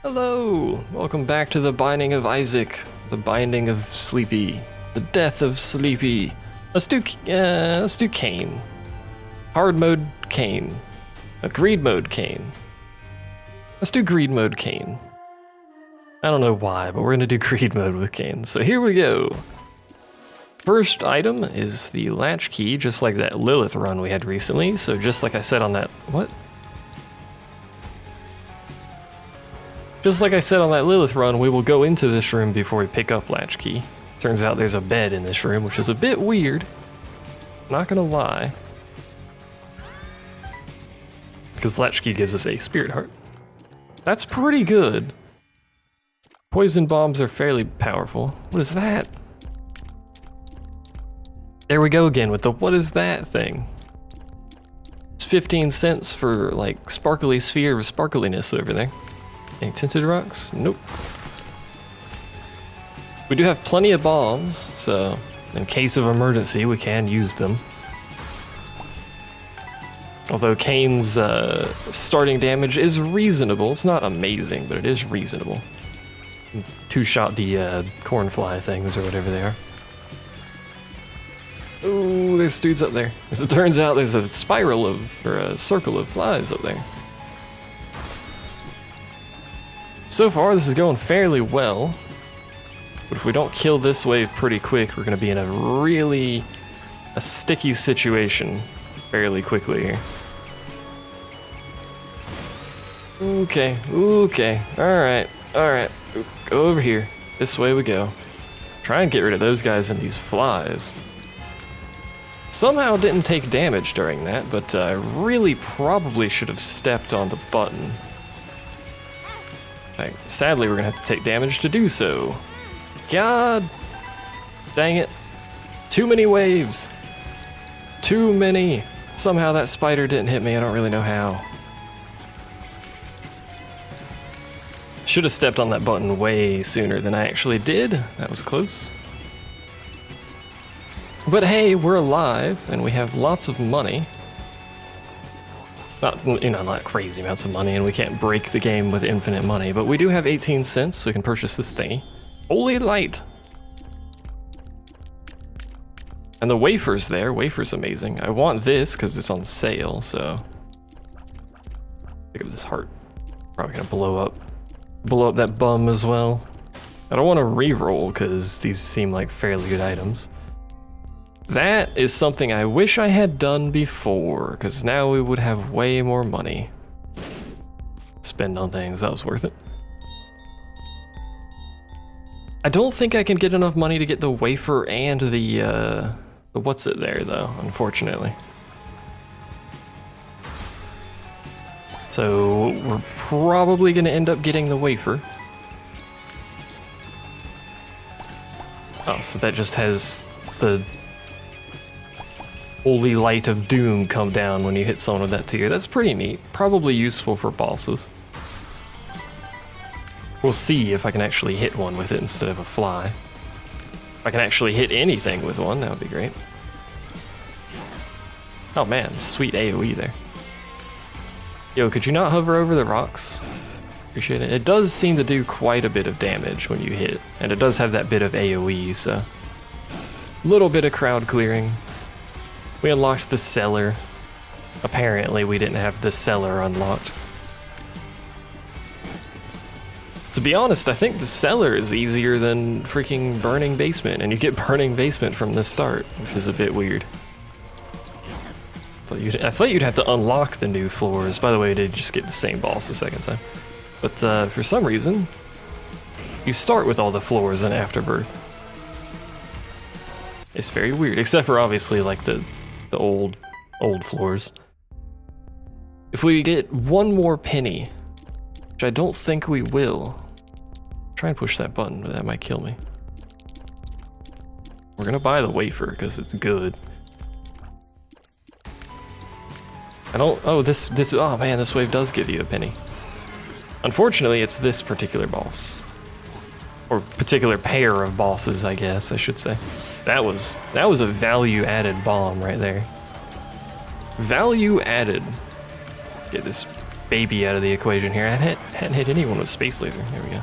Hello! Welcome back to the Binding of Isaac, the Binding of Sleepy, the Death of Sleepy. Let's do Cain. Hard mode Cain. Greed mode Cain. Let's do greed mode Cain. I don't know why, but we're gonna do greed mode with Cain. So here we go. First item is the latch key, just like that Lilith run we had recently. So just like I said on that, what? Just like I said on that Lilith run, we will go into this room before we pick up latchkey. Turns out there's a bed in this room, which is a bit weird. Not gonna lie. Because latchkey gives us a spirit heart. That's pretty good. Poison bombs are fairly powerful. What is that? There we go again with the what is that thing. It's 15 cents for like sparkly sphere of sparkliness over there. Any tinted rocks? Nope. We do have plenty of bombs, so in case of emergency, we can use them. Although Cain's starting damage is reasonable. It's not amazing, but it is reasonable. Two-shot the cornfly things or whatever they are. Ooh, there's dudes up there. As it turns out, there's a spiral of, or a circle of flies up there. So far, this is going fairly well, but if we don't kill this wave pretty quick, we're gonna be in a sticky situation fairly quickly here. Okay, alright. Go over here. This way we go. Try and get rid of those guys and these flies. Somehow didn't take damage during that, but I really probably should have stepped on the button. Sadly, we're gonna have to take damage to do so. God dang it. Too many waves. Too many. Somehow that spider didn't hit me. I don't really know how. Should have stepped on that button way sooner than I actually did. That was close. But hey, we're alive and we have lots of money. Not crazy amounts of money, and we can't break the game with infinite money, but we do have 18 cents, so we can purchase this thingy. Holy light! And the wafer's there. Wafer's amazing. I want this because it's on sale, so pick up this heart. Probably gonna blow up that bum as well. I don't want to re-roll because these seem like fairly good items. That is something I wish I had done before, because now we would have way more money. Spend on things, that was worth it. I don't think I can get enough money to get the wafer and the what's it there though, unfortunately. So we're probably gonna end up getting the wafer. Oh, so that just has the holy light of doom come down when you hit someone with that tier. That's pretty neat. Probably useful for bosses. We'll see if I can actually hit one with it instead of a fly. If I can actually hit anything with one, that would be great. Oh man, sweet AoE there. Yo, could you not hover over the rocks? Appreciate it. It does seem to do quite a bit of damage when you hit, and it does have that bit of AoE, so a little bit of crowd clearing. We unlocked the cellar. Apparently we didn't have the cellar unlocked. To be honest, I think the cellar is easier than freaking burning basement, and you get burning basement from the start, which is a bit weird. I thought you'd have to unlock the new floors. By the way, I did just get the same boss the second time. But for some reason, you start with all the floors in Afterbirth. It's very weird, except for obviously like the old floors. If we get one more penny, which I don't think we will, try and push that button, but that might kill me. We're gonna buy the wafer because it's good. Oh man, this wave does give you a penny. Unfortunately, it's this particular boss. Or particular pair of bosses, I guess I should say. That was a value-added bomb right there. Value added. Get this baby out of the equation here. I hadn't hit anyone with Space Laser. There we go.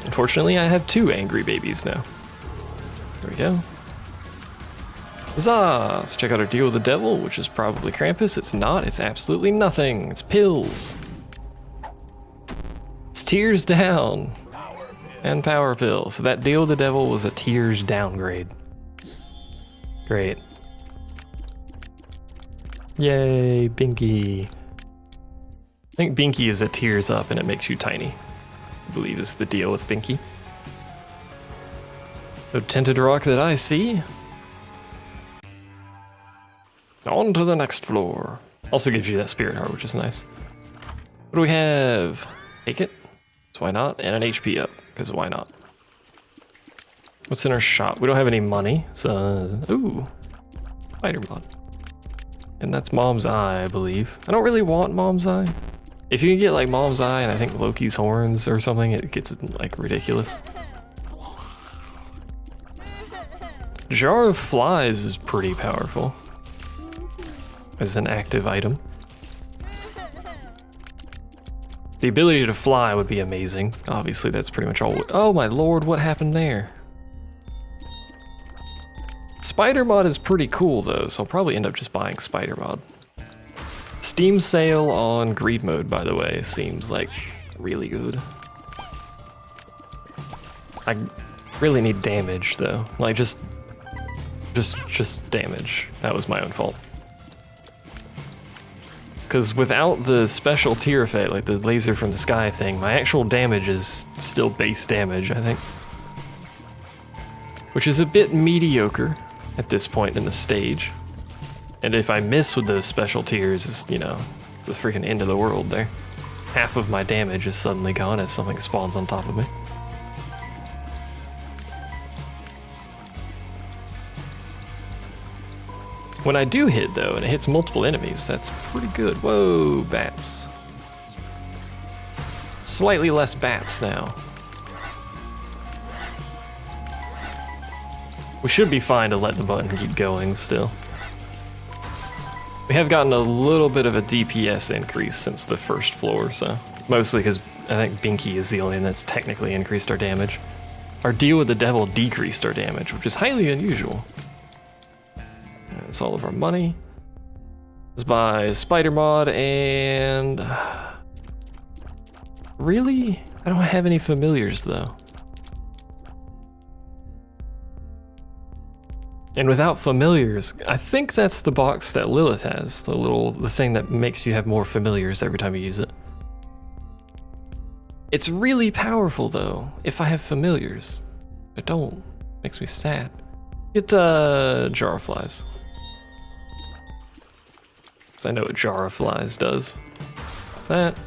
Unfortunately, I have 2 angry babies now. There we go. Huzzah! Let's check out our deal with the devil, which is probably Krampus. It's not. It's absolutely nothing. It's pills. It's tears down. And power pills. So that deal with the devil was a tears downgrade. Great. Yay, Binky. I think Binky is a tears up and it makes you tiny. I believe is the deal with Binky. No tinted rock that I see. On to the next floor. Also gives you that spirit heart, which is nice. What do we have? Take it. So why not? And an HP up, because why not? What's in our shop? We don't have any money, so... Ooh. Spider mod. And that's Mom's Eye, I believe. I don't really want Mom's Eye. If you can get like Mom's Eye and I think Loki's horns or something, it gets like ridiculous. Jar of Flies is pretty powerful as an active item. The ability to fly would be amazing. Obviously, that's pretty much all. Oh my lord, what happened there? Spider mod is pretty cool though, so I'll probably end up just buying Spider mod. Steam sale on greed mode, by the way, seems like really good. I really need damage though, like just damage. That was my own fault. Because without the special tier effect, like the laser from the sky thing, my actual damage is still base damage, I think. Which is a bit mediocre at this point in the stage. And if I miss with those special tiers, it's, you know, it's the freaking end of the world there. Half of my damage is suddenly gone as something spawns on top of me. When I do hit though, and it hits multiple enemies, that's pretty good. Whoa, bats. Slightly less bats now. We should be fine to let the button keep going still. We have gotten a little bit of a DPS increase since the first floor, so mostly because I think Binky is the only one that's technically increased our damage. Our deal with the devil decreased our damage, which is highly unusual. That's all of our money. Let's buy Spider mod and... Really? I don't have any familiars though. And without familiars, I think that's the box that Lilith has. The thing that makes you have more familiars every time you use it. It's really powerful though, if I have familiars. I don't. Makes me sad. Get Jar of Flies. Because I know what Jar of Flies does. That.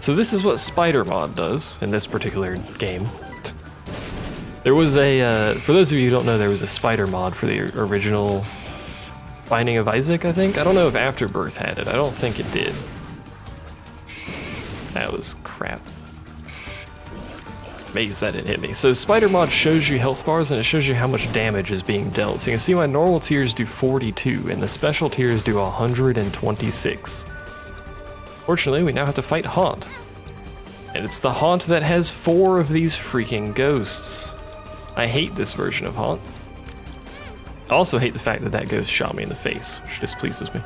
So this is what Spider mod does in this particular game. There was a, for those of you who don't know, there was a Spider mod for the original Binding of Isaac, I think. I don't know if Afterbirth had it. I don't think it did. That was crap. Amazed that it hit me. So Spider mod shows you health bars and it shows you how much damage is being dealt. So you can see my normal tiers do 42 and the special tiers do 126. Fortunately, we now have to fight Haunt. And it's the Haunt that has 4 of these freaking ghosts. I hate this version of Haunt. I also hate the fact that that ghost shot me in the face, which displeases me.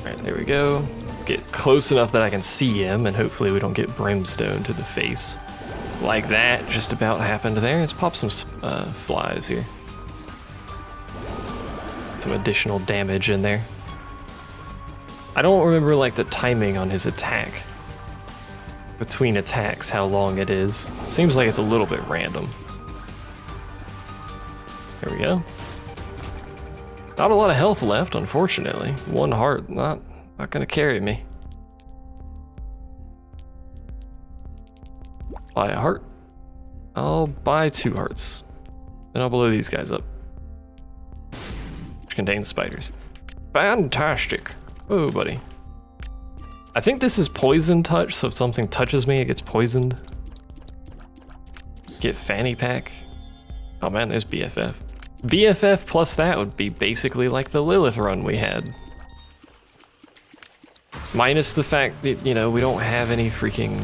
Alright, there we go. Let's get close enough that I can see him, and hopefully we don't get brimstone to the face. Like that just about happened there. Let's pop some flies here. Some additional damage in there. I don't remember like the timing on his attack. Between attacks, how long it is. Seems like it's a little bit random. There we go. Not a lot of health left, unfortunately. 1 heart, not gonna carry me. Buy a heart. I'll buy 2 hearts. Then I'll blow these guys up. Which contain spiders. Fantastic. Oh, buddy. I think this is poison touch, so if something touches me, it gets poisoned. Get fanny pack. Oh man, there's BFF. BFF plus that would be basically like the Lilith run we had. Minus the fact that, you know, we don't have any freaking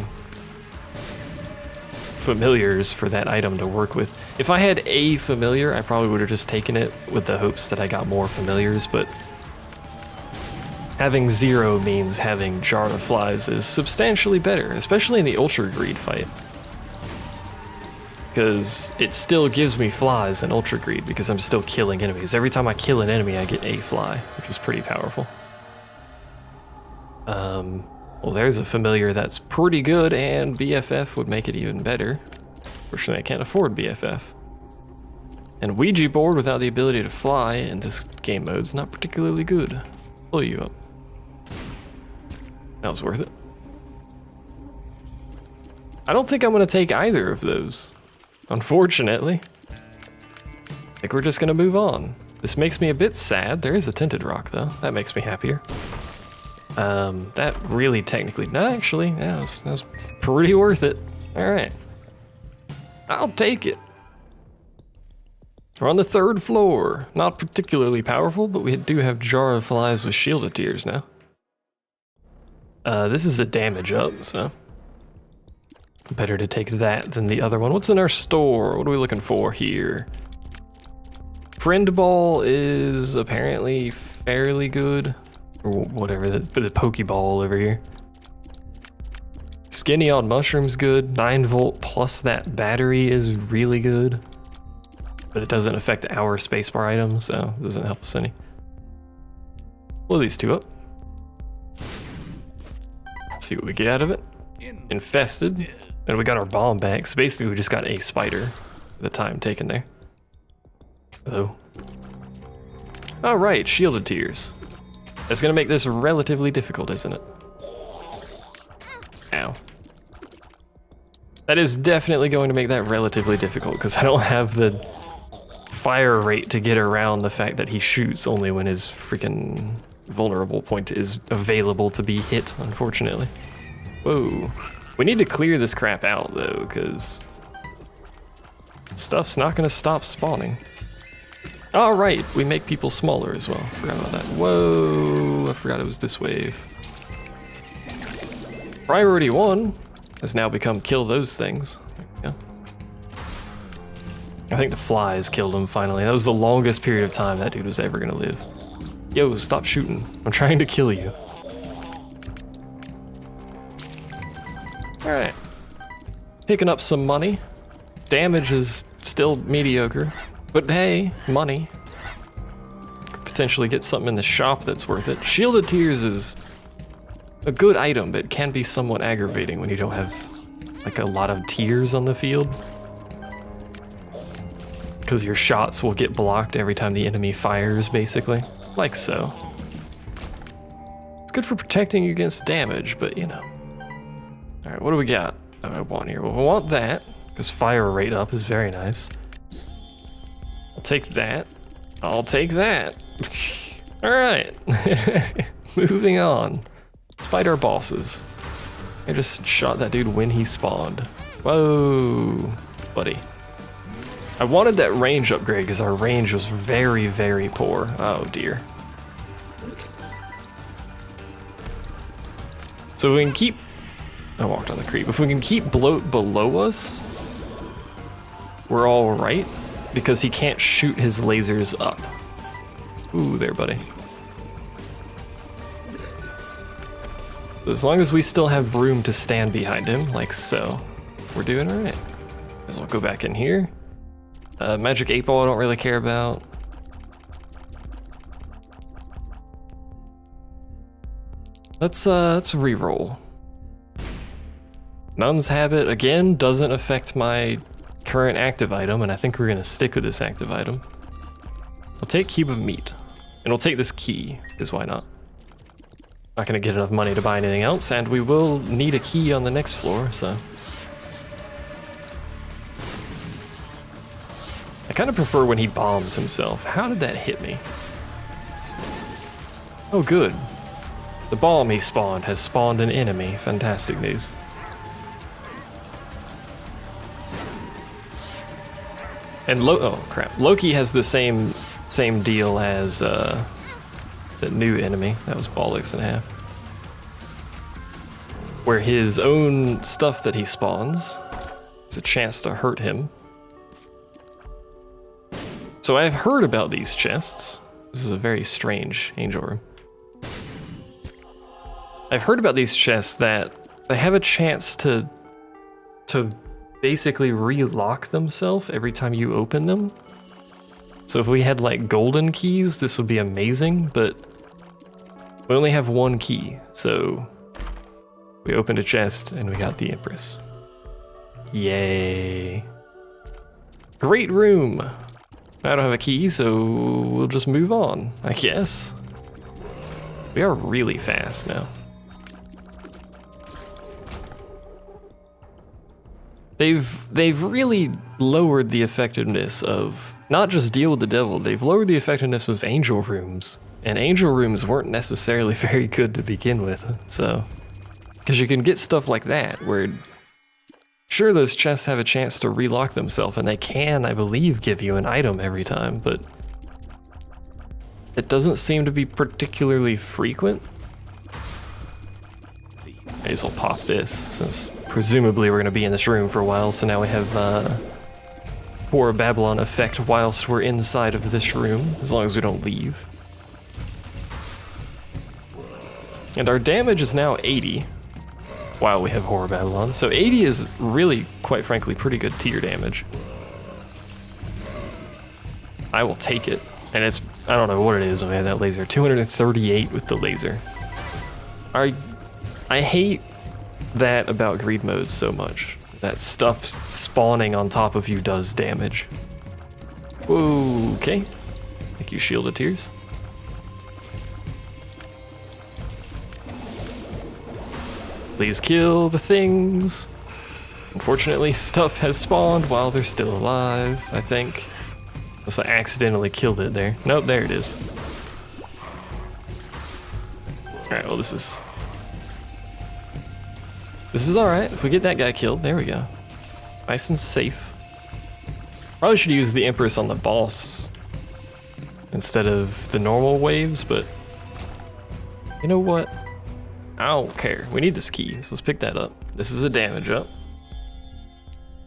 familiars for that item to work with. If I had a familiar, I probably would have just taken it with the hopes that I got more familiars, but having 0 means having Jar of Flies is substantially better, especially in the Ultra Greed fight. Because it still gives me flies in Ultra Greed because I'm still killing enemies. Every time I kill an enemy, I get a fly, which is pretty powerful. Well, there's a familiar that's pretty good, and BFF would make it even better. Fortunately, I can't afford BFF. And Ouija board without the ability to fly in this game mode is not particularly good. Blow you up. That was worth it. I don't think I'm going to take either of those, unfortunately. I think we're just going to move on. This makes me a bit sad. There is a tinted rock, though. That makes me happier. That really technically, no, actually, that was pretty worth it. All right. I'll take it. We're on the 3rd floor. Not particularly powerful, but we do have Jar of Flies with Shield of Tears now. This is a damage up, so better to take that than the other one. What's in our store? What are we looking for here? Friend Ball is apparently fairly good. Or whatever, the Pokeball over here. Skinny on Mushroom's good. 9 volt plus that battery is really good. But it doesn't affect our spacebar items, so it doesn't help us any. Blow these 2 up. See what we get out of it. Infested. And we got our bomb back, so basically we just got a spider. The time taken there. Hello. Alright, Shielded Tears. That's gonna make this relatively difficult, isn't it? Ow. That is definitely going to make that relatively difficult, because I don't have the fire rate to get around the fact that he shoots only when his freaking vulnerable point is available to be hit, unfortunately. Whoa. We need to clear this crap out, though, because stuff's not gonna stop spawning. All right, we make people smaller as well. Forgot about that. Whoa, I forgot it was this wave. Priority 1 has now become kill those things. There we go. I think the flies killed him finally. That was the longest period of time that dude was ever gonna live. Yo, stop shooting. I'm trying to kill you. All right. Picking up some money. Damage is still mediocre. But hey, money. Could potentially get something in the shop that's worth it. Shielded Tears is a good item, but it can be somewhat aggravating when you don't have like a lot of tears on the field. Because your shots will get blocked every time the enemy fires, basically. Like so. It's good for protecting you against damage, but you know. Alright, what do we got that I want here? Well, we want that, because fire rate up is very nice. I'll take that. I'll take that. Alright. Moving on. Let's fight our bosses. I just shot that dude when he spawned. Whoa, buddy. I wanted that range upgrade because our range was very, very poor. Oh dear. So we can keep... I walked on the creep. If we can keep bloat below us, we're all right. Because he can't shoot his lasers up. Ooh, there, buddy. So as long as we still have room to stand behind him, like so, we're doing all right. As well go back in here. Magic 8 Ball I don't really care about. Let's re-roll. Nun's Habit, again, doesn't affect my current active item, and I think we're gonna stick with this active item. I'll take Cube of Meat, and we'll take this key, because why not? Not gonna get enough money to buy anything else, and we will need a key on the next floor, so. I kind of prefer when he bombs himself. How did that hit me? Oh good. The bomb he spawned has spawned an enemy. Fantastic news. And oh crap, Loki has the same deal as the new enemy. That was Bollocks and a half. Where his own stuff that he spawns is a chance to hurt him. So I've heard about these chests. This is a very strange angel room. I've heard about these chests that they have a chance to basically relock themselves every time you open them. So if we had like golden keys, this would be amazing, but we only have one key. So we opened a chest and we got the Empress. Yay. Great room. I don't have a key, so we'll just move on, I guess. We are really fast now. They've really lowered the effectiveness of not just Deal with the Devil, they've lowered the effectiveness of angel rooms. And angel rooms weren't necessarily very good to begin with, so. Because you can get stuff like that, where sure those chests have a chance to relock themselves, and they can, I believe, give you an item every time, but it doesn't seem to be particularly frequent. May as well pop this, since presumably we're going to be in this room for a while, so now we have Whore of Babylon effect whilst we're inside of this room, as long as we don't leave. And our damage is now 80, while we have Whore of Babylon, so 80 is really, quite frankly, pretty good tier damage. I will take it, and it's, I don't know what it is when we have that laser, 238 with the laser. I hate that about greed mode so much. That stuff spawning on top of you does damage. Okay. Thank you, Shield of Tears. Please kill the things. Unfortunately, stuff has spawned while they're still alive, I think. Unless I accidentally killed it there. Nope, there it is. Alright, well this is alright. If we get that guy killed, there we go. Nice and safe. Probably should use the Empress on the boss instead of the normal waves, but you know what? I don't care. We need this key, so let's pick that up. This is a damage up.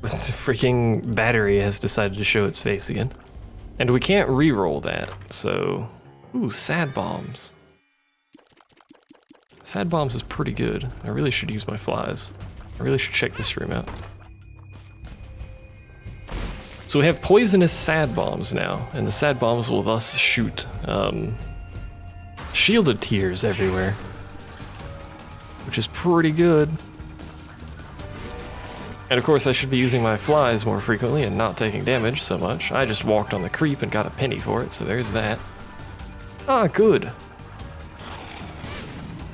But the freaking battery has decided to show its face again. And we can't re-roll that, so... Ooh, sad bombs. Sad bombs is pretty good. I really should use my flies. I really should check this room out. So we have poisonous sad bombs now, and the sad bombs will thus shoot shielded tears everywhere, which is pretty good. And of course I should be using my flies more frequently and not taking damage so much. I just walked on the creep and got a penny for it, so there's that. Ah, good.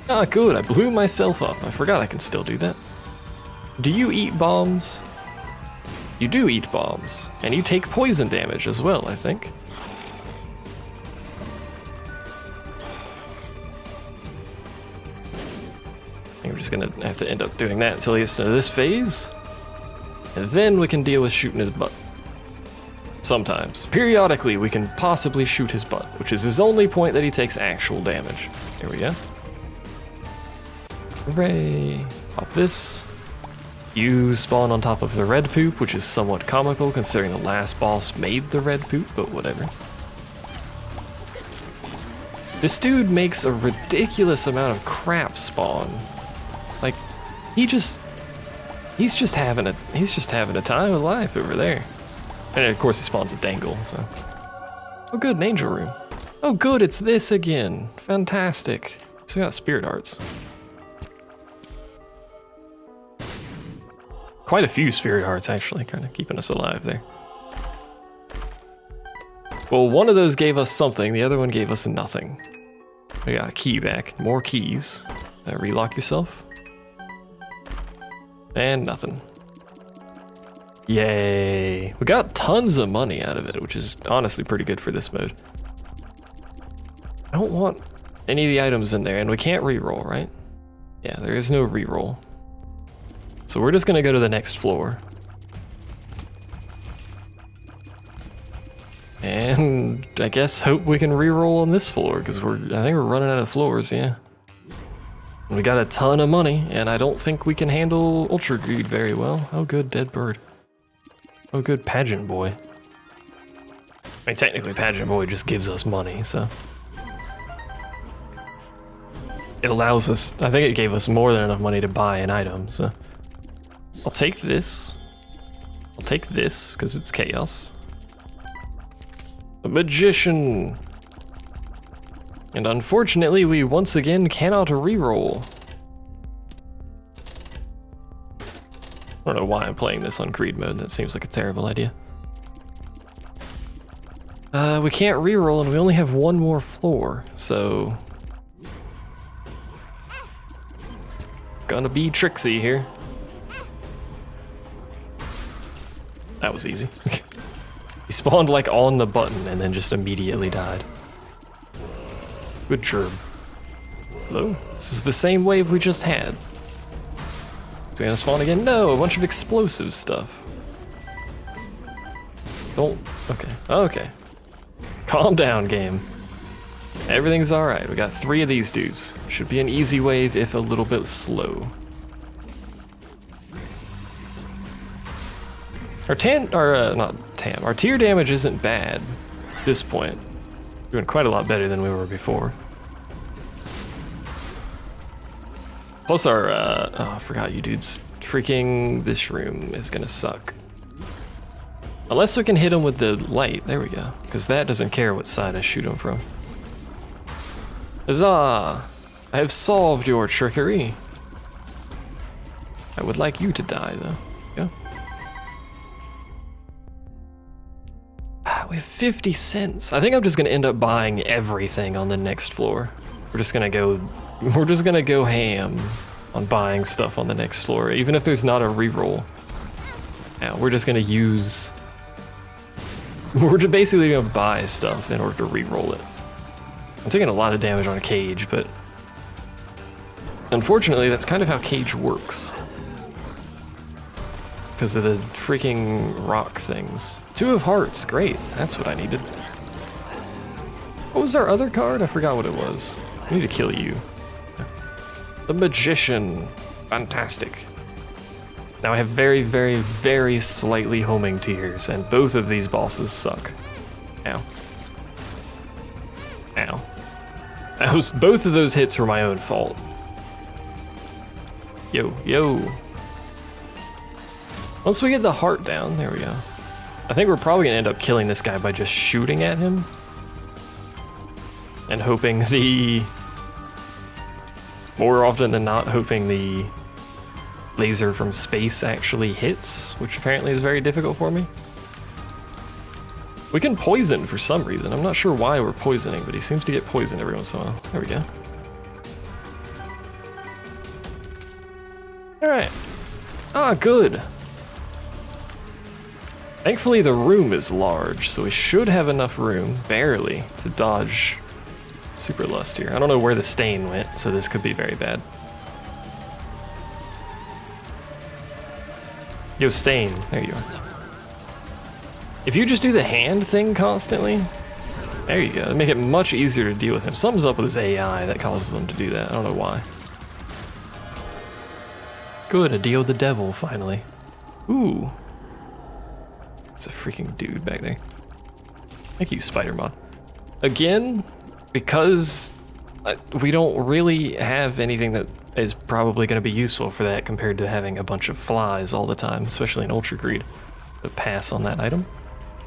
Ah, good, I blew myself up. I forgot I can still do that. Do you eat bombs? You do eat bombs, and you take poison damage as well, I think. I think we're just gonna have to end up doing that until he gets to this phase. And then we can deal with shooting his butt. Sometimes. Periodically, we can possibly shoot his butt, which is his only point that he takes actual damage. There we go. Hooray. Pop this. You spawn on top of the red poop, which is somewhat comical considering the last boss made the red poop, but whatever. This dude makes a ridiculous amount of crap spawn. Like, he's just having a time of life over there. And of course he spawns a dangle, so. Oh good, an angel room. Oh good, it's this again. Fantastic. So we got spirit hearts. Quite a few spirit hearts actually, kind of keeping us alive there. Well, one of those gave us something, the other one gave us nothing. We got a key back, more keys. Relock yourself. And nothing. Yay. We got tons of money out of it, which is honestly pretty good for this mode. I don't want any of the items in there, and we can't reroll, right? Yeah, there is no reroll. So we're just gonna go to the next floor. And I guess hope we can reroll on this floor, because I think we're running out of floors, yeah. We got a ton of money, and I don't think we can handle Ultra Greed very well. Oh good, dead bird. Oh good, Pageant Boy. I mean, technically Pageant Boy just gives us money, so. It allows us, I think it gave us more than enough money to buy an item, so. I'll take this. I'll take this, because it's chaos. A magician. And unfortunately, we once again cannot reroll. I don't know why I'm playing this on Greed mode, that seems like a terrible idea. We can't reroll and we only have one more floor, so... Gonna be tricksy here. That was easy. He spawned like on the button and then just immediately died. Good chirp. Hello? This is the same wave we just had. Is it gonna spawn again? No, a bunch of explosive stuff. Don't, okay, okay. Calm down, game. Everything's alright, we got 3 of these dudes. Should be an easy wave, if a little bit slow. Our our tier damage isn't bad at this point. Doing quite a lot better than we were before. Plus our, oh, I forgot you dudes. Freaking this room is gonna suck. Unless we can hit him with the light, there we go. Because that doesn't care what side I shoot him from. Huzzah! I have solved your trickery. I would like you to die though. Yeah. We have 50 cents. I think I'm just gonna end up buying everything on the next floor. We're just gonna go ham on buying stuff on the next floor, even if there's not a reroll. Now we're just gonna use. We're just basically gonna buy stuff in order to reroll it. I'm taking a lot of damage on a cage, but unfortunately, that's kind of how cage works. Because of the freaking rock things. 2 of hearts, great. That's what I needed. What was our other card? I forgot what it was. I need to kill you. The Magician. Fantastic. Now I have very, very, very slightly homing tiers, and both of these bosses suck. Ow. Ow. Both of those hits were my own fault. Yo, yo. Once we get the heart down, there we go. I think we're probably gonna end up killing this guy by just shooting at him. And hoping more often than not, hoping the laser from space actually hits, which apparently is very difficult for me. We can poison for some reason. I'm not sure why we're poisoning, but he seems to get poisoned every once in a while. There we go. All right. Ah, good. Thankfully the room is large, so we should have enough room, barely, to dodge Super Lust here. I don't know where the stain went, so this could be very bad. Yo, stain, there you are. If you just do the hand thing constantly, there you go. It'd make it much easier to deal with him. Something's up with his AI that causes him to do that. I don't know why. Good, a deal with the devil, finally. Ooh. It's a freaking dude back there. Thank you, Spider-Man. Again, because we don't really have anything that is probably going to be useful for that compared to having a bunch of flies all the time, especially in Ultra Greed. A pass on that item.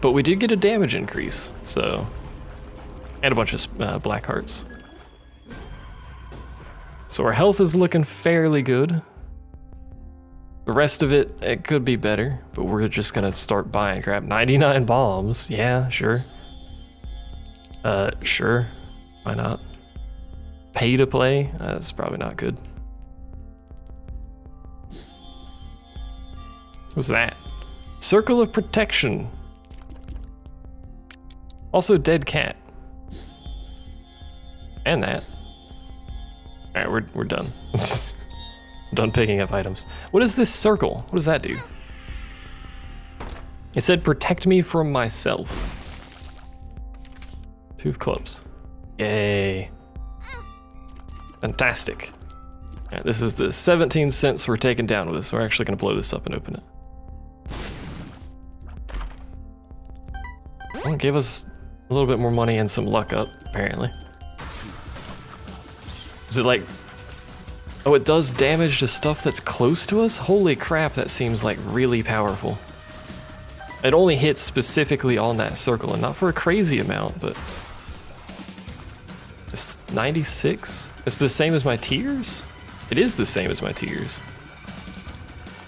But we did get a damage increase, so... And a bunch of black hearts. So our health is looking fairly good. The rest of it could be better, but we're just gonna start buying crap. 99 bombs, yeah, sure. Sure, why not? Pay to play, that's probably not good. What's that? Circle of Protection. Also dead cat. And that. Alright, we're done. Done picking up items. What is this circle? What does that do? It said protect me from myself. 2 of clubs. Yay. Fantastic. Alright, this is the 17 cents we're taking down with this. We're actually going to blow this up and open it. Well, it gave us a little bit more money and some luck up, apparently. Is it like... Oh, it does damage to stuff that's close to us? Holy crap, that seems like really powerful. It only hits specifically on that circle, and not for a crazy amount, but... It's 96? It's the same as my tiers? It is the same as my tiers.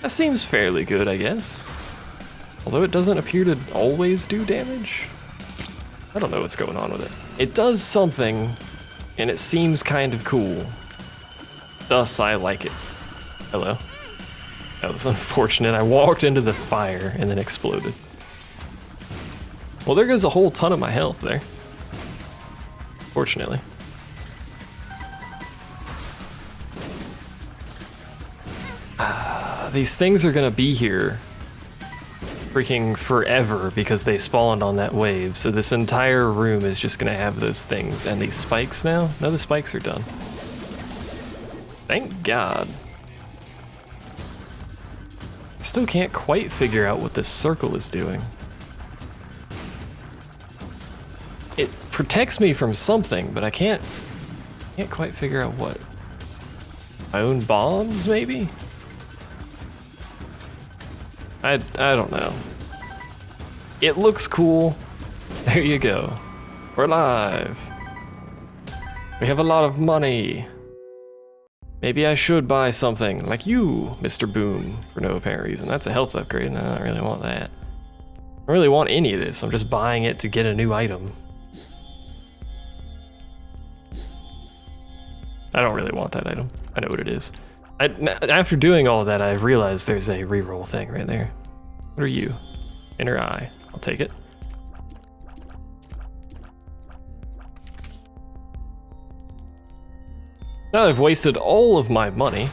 That seems fairly good, I guess. Although it doesn't appear to always do damage. I don't know what's going on with it. It does something, and it seems kind of cool. Thus, I like it. Hello. That was unfortunate. I walked into the fire and then exploded. Well, there goes a whole ton of my health there. Fortunately. These things are gonna be here freaking forever because they spawned on that wave. So this entire room is just gonna have those things. And these spikes now? No, the spikes are done. Thank God. Still can't quite figure out what this circle is doing. It protects me from something, but I can't quite figure out what. My own bombs, maybe? I don't know. It looks cool. There you go. We're live. We have a lot of money. Maybe I should buy something like you, Mr. Boone, for no apparent reason. That's a health upgrade, and I don't really want that. I don't really want any of this. I'm just buying it to get a new item. I don't really want that item. I know what it is. After doing all of that, I've realized there's a reroll thing right there. What are you? Inner eye. I'll take it. Now I've wasted all of my money.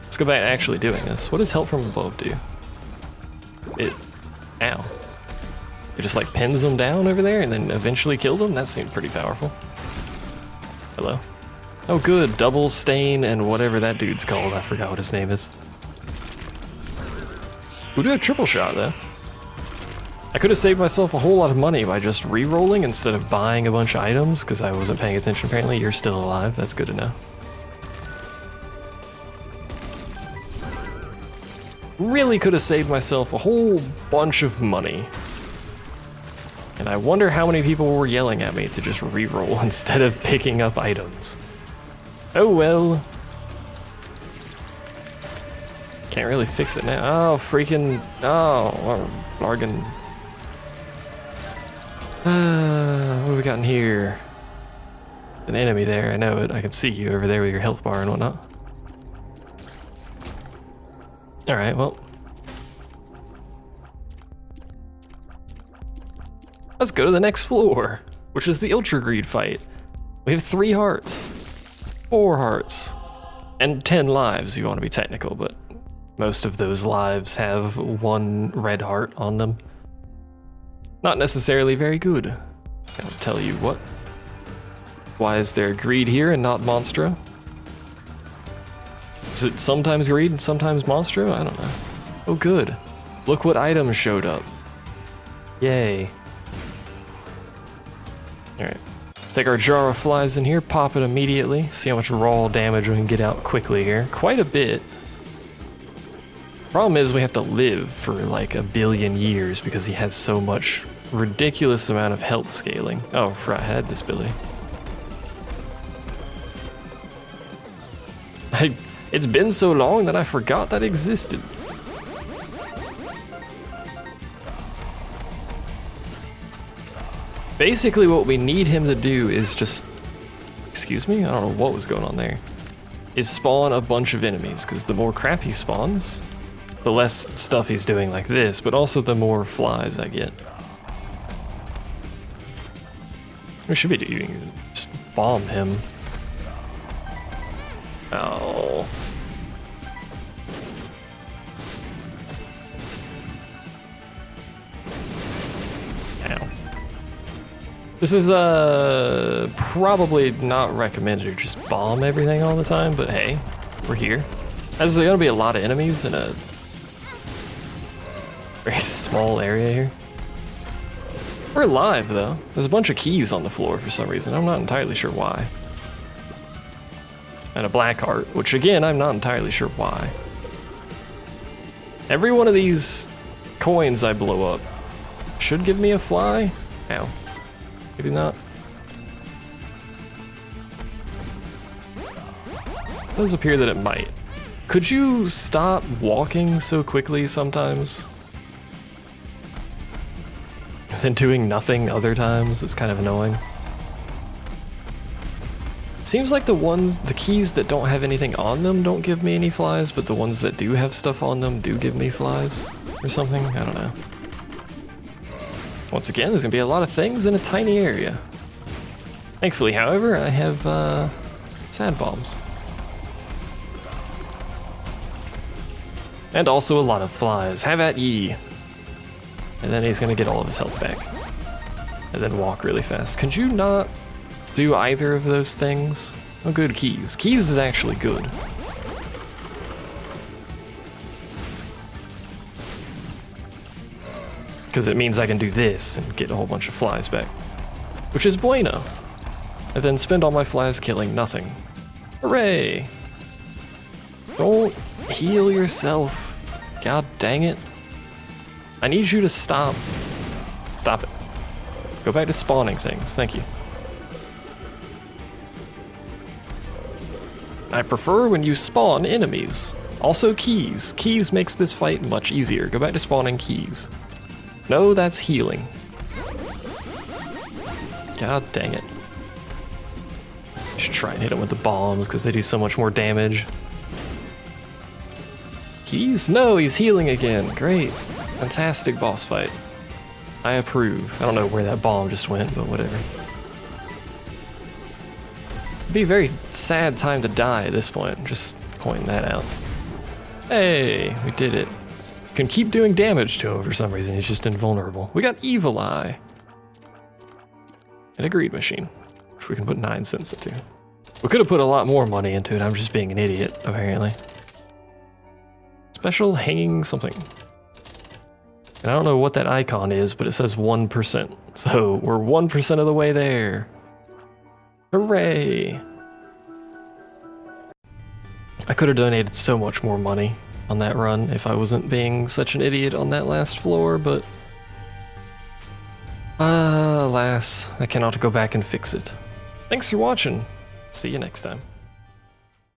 Let's go back to actually doing this. What does help from above do? Ow. It just like pins them down over there and then eventually killed them? That seemed pretty powerful. Hello? Oh good, double stain and whatever that dude's called. I forgot what his name is. We do have triple shot though. I could have saved myself a whole lot of money by just re-rolling instead of buying a bunch of items because I wasn't paying attention apparently. You're still alive, that's good to know. Really could have saved myself a whole bunch of money. And I wonder how many people were yelling at me to just re-roll instead of picking up items. Oh well. Can't really fix it now. Oh, freaking. Oh, bargain. What have we got in here? An enemy there, I know it. I can see you over there with your health bar and whatnot. Alright, well. Let's go to the next floor, which is the Ultra Greed fight. We have 3 hearts, 4 hearts, and 10 lives, if you want to be technical, but most of those lives have 1 red heart on them. Not necessarily very good. I'll tell you what. Why is there greed here and not Monstro? Is it sometimes greed and sometimes Monstro? I don't know. Oh good. Look what items showed up. Yay. Alright. Take our jar of flies in here, pop it immediately. See how much raw damage we can get out quickly here. Quite a bit. Problem is we have to live for like 1 billion years because he has so much ridiculous amount of health scaling. Oh, I had this ability. It's been so long that I forgot that existed. Basically what we need him to do is just, excuse me? I don't know what was going on there. Is spawn a bunch of enemies, because the more crap he spawns, the less stuff he's doing like this, but also the more flies I get. We should be doing, just bomb him. Oh. Ow. This is probably not recommended to just bomb everything all the time, but hey, we're here. There's gonna be a lot of enemies in a very small area here. We're alive though. There's a bunch of keys on the floor for some reason. I'm not entirely sure why. And a black heart, which again, I'm not entirely sure why. Every one of these coins I blow up should give me a fly. Ow. Maybe not. It does appear that it might. Could you stop walking so quickly sometimes? And then doing nothing other times? It's kind of annoying. Seems like the keys that don't have anything on them don't give me any flies, but the ones that do have stuff on them do give me flies or something. I don't know. Once again, there's gonna be a lot of things in a tiny area. Thankfully, however, I have sand bombs. And also a lot of flies. Have at ye. And then he's gonna get all of his health back. And then walk really fast. Could you not do either of those things? Oh, good, keys. Keys is actually good. Because it means I can do this and get a whole bunch of flies back. Which is bueno. And then spend all my flies killing nothing. Hooray! Don't heal yourself. God dang it. I need you to stop. Stop it. Go back to spawning things. Thank you. I prefer when you spawn enemies. Also keys. Keys makes this fight much easier. Go back to spawning keys. No, that's healing. God dang it. I should try and hit him with the bombs because they do so much more damage. Keys? No, he's healing again. Great. Fantastic boss fight. I approve. I don't know where that bomb just went, but whatever. It'd be a very sad time to die at this point. Just pointing that out. Hey, we did it. Can keep doing damage to him for some reason. He's just invulnerable. We got Evil Eye. And a greed machine, which we can put 9 cents into. We could have put a lot more money into it. I'm just being an idiot, apparently. Special hanging something. And I don't know what that icon is, but it says 1%. So we're 1% of the way there. Hooray! I could have donated so much more money on that run if I wasn't being such an idiot on that last floor, but alas, I cannot go back and fix it. Thanks for watching. See you next time.